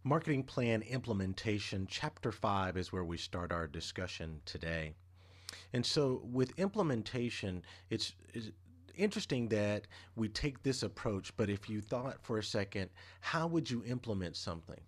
Marketing Plan Implementation, Chapter 5 is where we start our discussion today. And so, with implementation, it's interesting that we take this approach, but if you thought for a second, how would you implement something?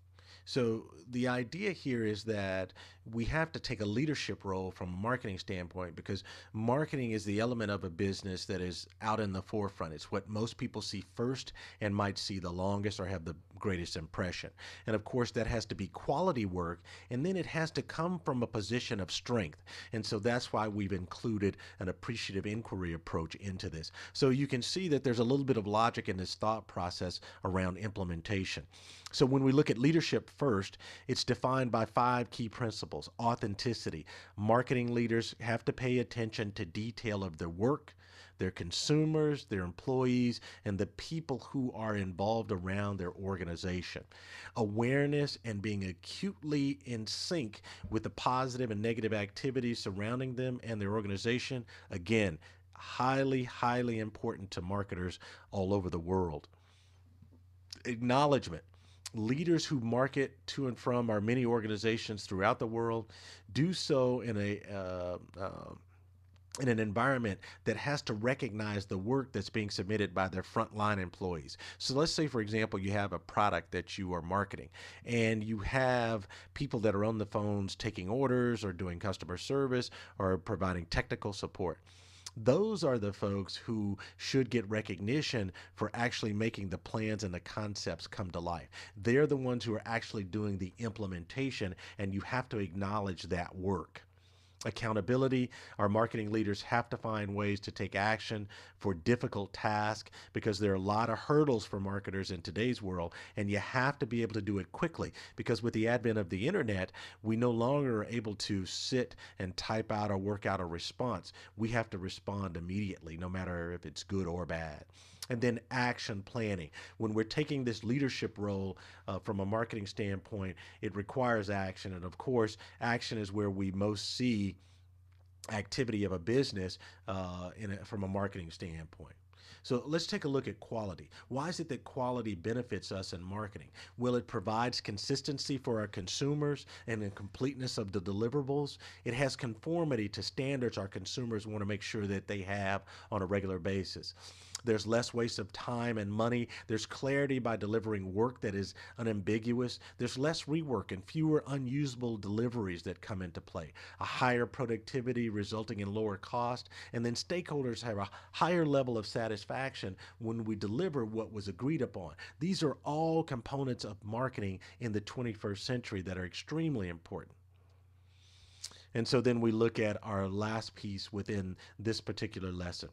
So, the idea here is that we have to take a leadership role from a marketing standpoint because marketing is the element of a business that is out in the forefront. It's what most people see first and might see the longest or have the greatest impression. And of course, that has to be quality work, and then it has to come from a position of strength. And so that's why we've included an appreciative inquiry approach into this. So you can see that there's a little bit of logic in this thought process around implementation. So when we look at leadership first, it's defined by 5 key principles. Authenticity. Marketing leaders have to pay attention to detail of their work, their consumers, their employees, and the people who are involved around their organization. Awareness and being acutely in sync with the positive and negative activities surrounding them and their organization. Again, highly, highly important to marketers all over the world. Acknowledgement. Leaders who market to and from our many organizations throughout the world do so in an environment that has to recognize the work that's being submitted by their frontline employees. So let's say, for example, you have a product that you are marketing and you have people that are on the phones taking orders or doing customer service or providing technical support. Those are the folks who should get recognition for actually making the plans and the concepts come to life. They're the ones who are actually doing the implementation, and you have to acknowledge that work. Accountability. Our marketing leaders have to find ways to take action for difficult tasks because there are a lot of hurdles for marketers in today's world, and you have to be able to do it quickly because with the advent of the internet, we no longer are able to sit and type out or work out a response. We have to respond immediately, no matter if it's good or bad. And then action planning. When we're taking this leadership role from a marketing standpoint, it requires action. And of course, action is where we most see activity of a business from a marketing standpoint. So let's take a look at quality. Why is it that quality benefits us in marketing? Well, it provides consistency for our consumers and the completeness of the deliverables. It has conformity to standards our consumers want to make sure that they have on a regular basis. There's less waste of time and money. There's clarity by delivering work that is unambiguous. There's less rework and fewer unusable deliveries that come into play. A higher productivity resulting in lower cost. And then stakeholders have a higher level of satisfaction when we deliver what was agreed upon. These are all components of marketing in the 21st century that are extremely important. And so then we look at our last piece within this particular lesson.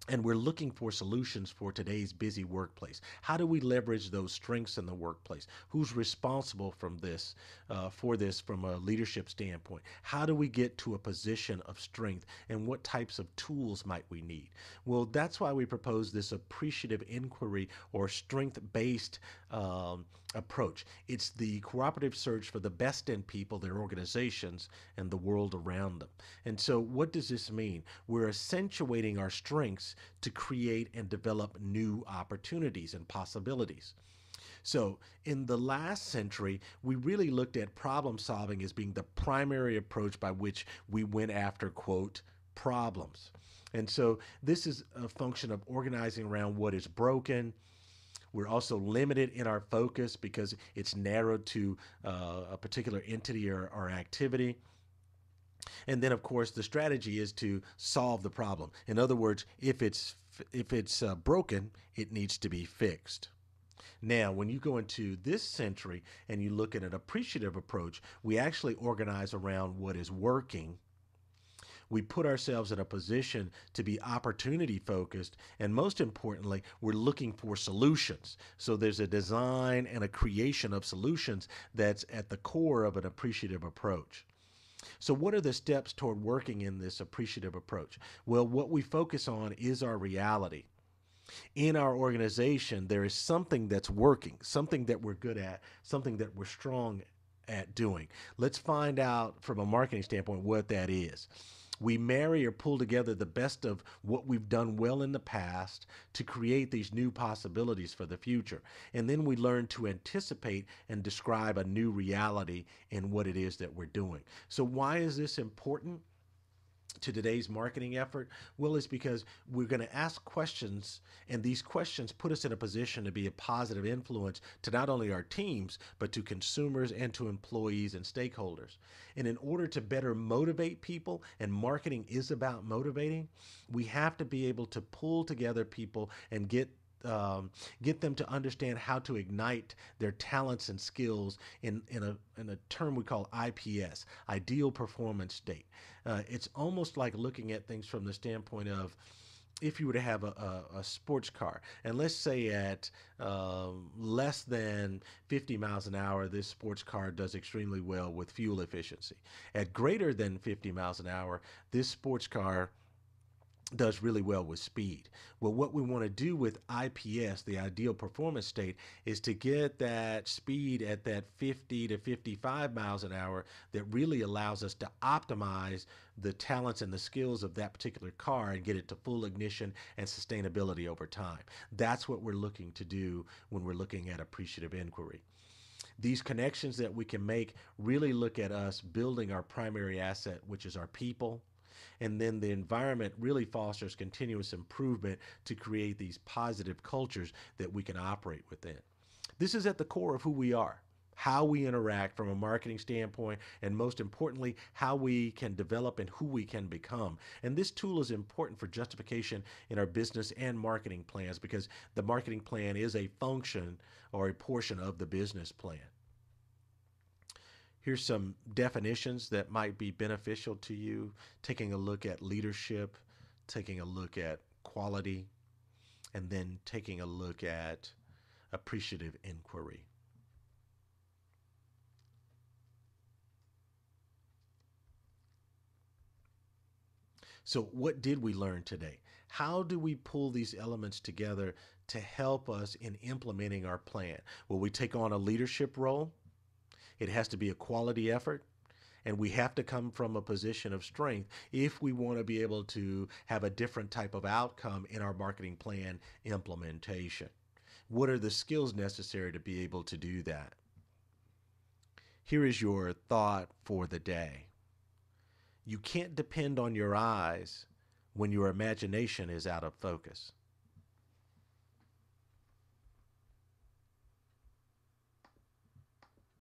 And we're looking for solutions for today's busy workplace. How do we leverage those strengths in the workplace? Who's responsible for this from a leadership standpoint? How do we get to a position of strength, and what types of tools might we need? Well, that's why we propose this appreciative inquiry or strength-based approach. It's the cooperative search for the best in people, their organizations, and the world around them. And so what does this mean? We're accentuating our strengths to create and develop new opportunities and possibilities. So, in the last century, we really looked at problem solving as being the primary approach by which we went after, quote, problems. And so, this is a function of organizing around what is broken. We're also limited in our focus because it's narrowed to a particular entity or activity. And then, of course, the strategy is to solve the problem. In other words, if it's broken, it needs to be fixed. Now, when you go into this century and you look at an appreciative approach, we actually organize around what is working. We put ourselves in a position to be opportunity focused, and most importantly, we're looking for solutions. So there's a design and a creation of solutions that's at the core of an appreciative approach. So what are the steps toward working in this appreciative approach? Well, what we focus on is our reality. In our organization, there is something that's working, something that we're good at, something that we're strong at doing. Let's find out from a marketing standpoint what that is. We marry or pull together the best of what we've done well in the past to create these new possibilities for the future. And then we learn to anticipate and describe a new reality in what it is that we're doing. So, why is this important to today's marketing effort? Well, it's because we're going to ask questions, and these questions put us in a position to be a positive influence to not only our teams, but to consumers and to employees and stakeholders. And in order to better motivate people, and marketing is about motivating, we have to be able to pull together people and get them to understand how to ignite their talents and skills in a term we call IPS, ideal performance state. It's almost like looking at things from the standpoint of if you were to have a sports car, and let's say at less than 50 miles an hour, this sports car does extremely well with fuel efficiency. At greater than 50 miles an hour, this sports car does really well with speed. Well, what we want to do with IPS, the ideal performance state, is to get that speed at that 50 to 55 miles an hour that really allows us to optimize the talents and the skills of that particular car and get it to full ignition and sustainability over time. That's what we're looking to do when we're looking at appreciative inquiry. These connections that we can make really look at us building our primary asset, which is our people, and then the environment really fosters continuous improvement to create these positive cultures that we can operate within. This is at the core of who we are, how we interact from a marketing standpoint, and most importantly, how we can develop and who we can become. And this tool is important for justification in our business and marketing plans because the marketing plan is a function or a portion of the business plan. Here's some definitions that might be beneficial to you, taking a look at leadership, taking a look at quality, and then taking a look at appreciative inquiry. So, what did we learn today? How do we pull these elements together to help us in implementing our plan? Will we take on a leadership role? It has to be a quality effort, and we have to come from a position of strength if we want to be able to have a different type of outcome in our marketing plan implementation. What are the skills necessary to be able to do that? Here is your thought for the day. You can't depend on your eyes when your imagination is out of focus.